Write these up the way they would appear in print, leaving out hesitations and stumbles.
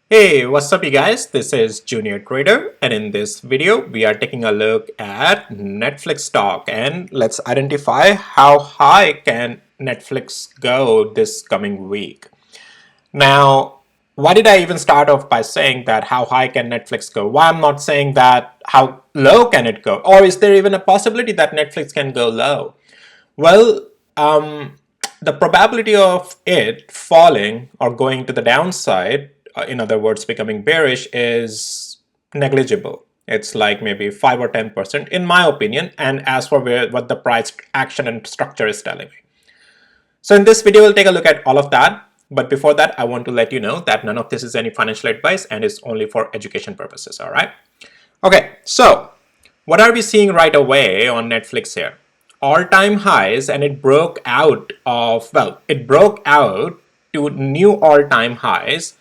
Hey, what's up you guys? This is Junior Trader, and in this video we are taking a look at Netflix stock, and let's identify how high can Netflix go this coming week. Now, why did I even start off by saying that how high can Netflix go? Why I'm not saying that how low can it go? Or is there even a possibility that Netflix can go low? Well, the probability of it falling or going to the downside, in other words, becoming bearish, is negligible. It's like maybe 5 or 10%, in my opinion, and as for what the price action and structure is telling me. So in this video, we'll take a look at all of that. But before that, I want to let you know that none of this is any financial advice and is only for education purposes, all right? Okay, so what are we seeing right away on Netflix here? All-time highs, and it broke out of, well, it broke out to new all-time highs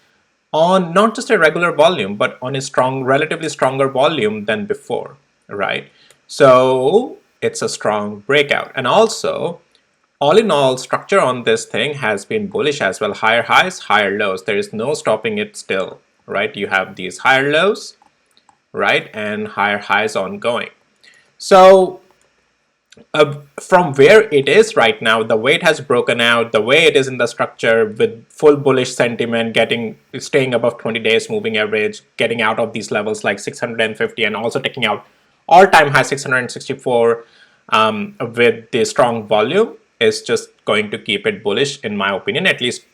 on not just a regular volume, but on a relatively stronger volume than before, right? So it's a strong breakout. And also, all in all, structure on this thing has been bullish as well. Higher highs, higher lows. There is no stopping it still, right? You have these higher lows, right? And higher highs ongoing. So from where it is right now, the way it has broken out, the way it is in the structure with full bullish sentiment, staying above 20 days moving average, getting out of these levels like 650 and also taking out all-time high 664 with the strong volume is just going to keep it bullish, in my opinion. At least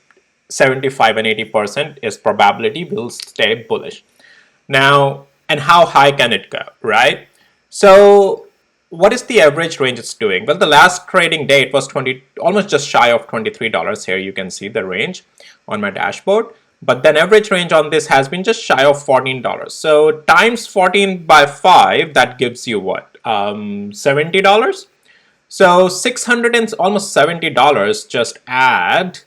75 and 80% is probability will stay bullish. Now, and how high can it go, right? So what is the average range it's doing? Well, the last trading day it was almost just shy of $23 here. You can see the range on my dashboard. But then average range on this has been just shy of $14. So times 14 by 5, that gives you what? $70? So 600 and almost $70, just add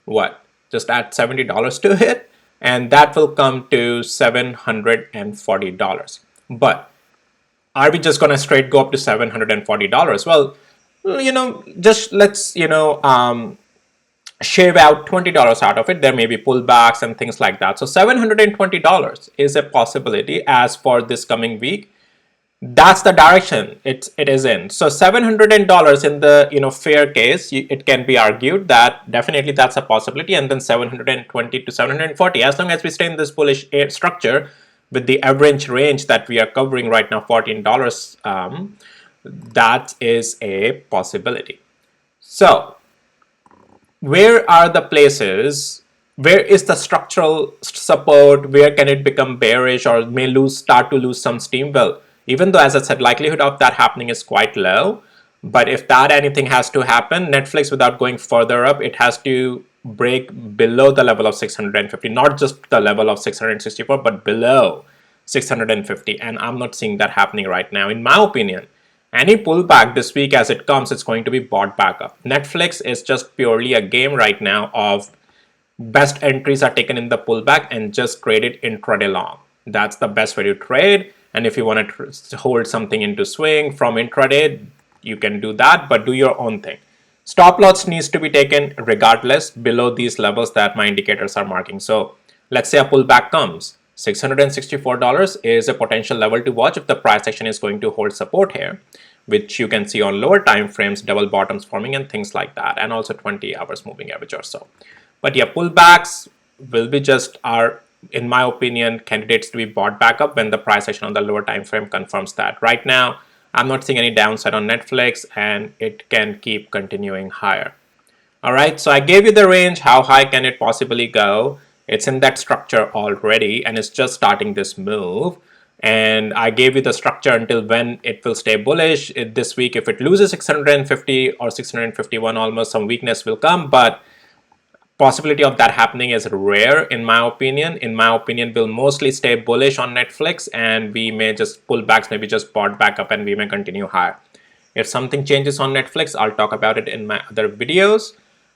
what? Just add $70 to it, and that will come to $740. But are we just gonna straight go up to $740? Well, just let's shave out $20 out of it. There may be pullbacks and things like that. So $720 is a possibility as for this coming week. That's the direction it is in. So $700 in the fair case, it can be argued that definitely that's a possibility, and then 720 to 740, as long as we stay in this bullish structure with the average range that we are covering right now, $14, that is a possibility. So where are the places? Where is the structural support? Where can it become bearish or may start to lose some steam? Well, even though, as I said, likelihood of that happening is quite low, but if that anything has to happen, Netflix, without going further up, it has to break below the level of 650, not just the level of 664, but below 650. And I'm not seeing that happening right now. In my opinion, any pullback this week as it comes, it's going to be bought back up. Netflix is just purely a game right now of best entries are taken in the pullback and just traded intraday long. That's the best way to trade. And if you want to hold something into swing from intraday, you can do that, but do your own thing. Stop loss needs to be taken regardless below these levels that my indicators are marking. So let's say a pullback comes. $664 is a potential level to watch if the price action is going to hold support here, which you can see on lower time frames, double bottoms forming and things like that, and also 20 hours moving average or so. But yeah, pullbacks will be just in my opinion, candidates to be bought back up when the price action on the lower time frame confirms that. Right now, I'm not seeing any downside on Netflix, and it can keep continuing higher. All right, so I gave you the range. How high can it possibly go? It's in that structure already, and it's just starting this move. And I gave you the structure until when it will stay bullish. This week, if it loses 650 or 651 almost, some weakness will come, but possibility of that happening is rare, in my opinion. In my opinion, we'll mostly stay bullish on Netflix, and we may just pull backs, maybe just bought back up, and we may continue higher. If something changes on Netflix, I'll talk about it in my other videos.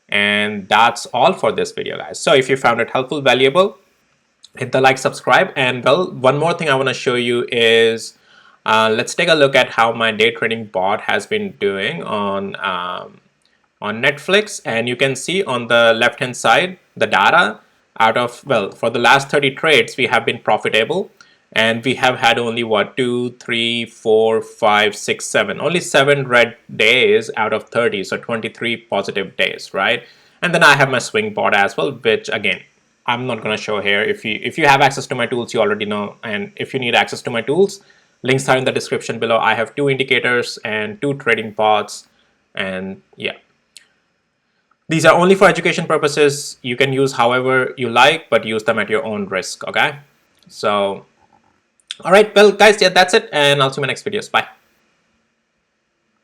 And that's all for this video, guys. So if you found it helpful, valuable, hit the like, subscribe, and well, one more thing I want to show you is let's take a look at how my day trading bot has been doing on Netflix. And you can see on the left hand side the data. out of, well, for the last 30 trades, we have been profitable. And we have had only what, 2, 3, 4, 5, 6, 7, only 7 red days out of 30. So 23 positive days, right? And then I have my swing bot as well, which again, I'm not going to show here. If you have access to my tools, you already know. And if you need access to my tools, links are in the description below. I have 2 indicators and 2 trading bots. And yeah, these are only for education purposes. You can use however you like, but use them at your own risk. Okay. So, all right. Well, guys, yeah, that's it. And I'll see you in my next videos. Bye.